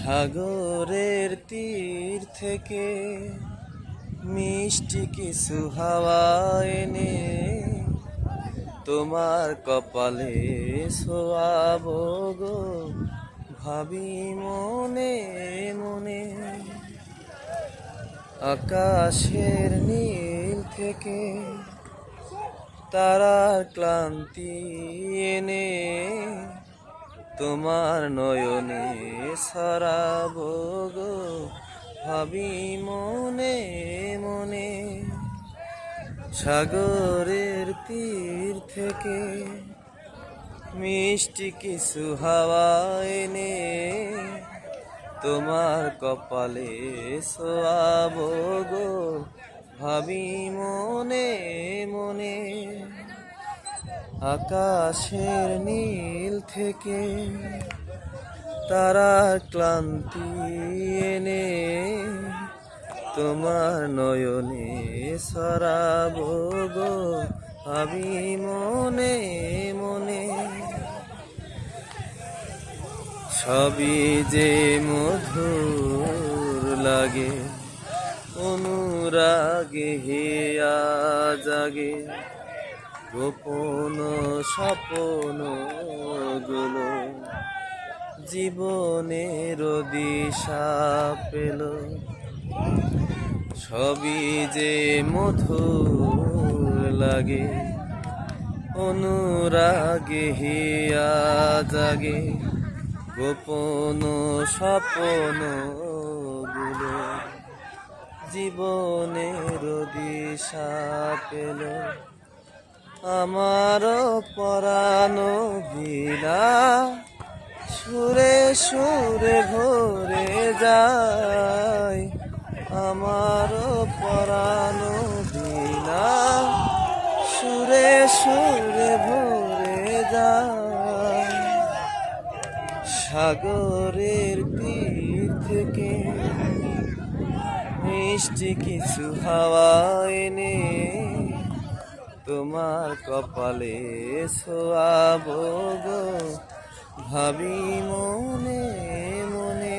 সাগরের তীর থেকে মিষ্টি কিছু হাওয়া এনে তোমার কপালে ছোঁয়াবো গো, ভাবি মনে মনে। আকাশের নীল থেকে তারার ক্লান্তি এনে তোমার নয়নে ছড়াবো গো, ভাবি মনে মনে। সাগরের তীর থেকে মিষ্টি কিছু হাওয়া এনে তোমার কপালে ছোঁয়াবো গো, ভাবি মনে মনে। আকাশের নীল থেকে তারার ক্লান্তি এনে তোমার নয়নে ছড়াবো গো, ভাবি মনে মনে। সবই যে মধুর লাগে অনুরাগে হিয়া জাগে, গোপন স্বপ্ন গুলো জীবনের দিশা পেল। সবই যে মধুর লাগে অনুরাগে হিয়া জাগে, গোপন স্বপ্ন গুলো জীবনের দিশা পেল। আমার পরাণ ভিনা সুরে সুরে ভরে যায়, আমার পরাণ ভিনা সুরে সুরে ভরে যায়। সাগরের তীর থেকে মিষ্টি কিছু হাওয়া এনে তোমার কপালে ছোঁয়াবো গো, ভাবি মনে মনে।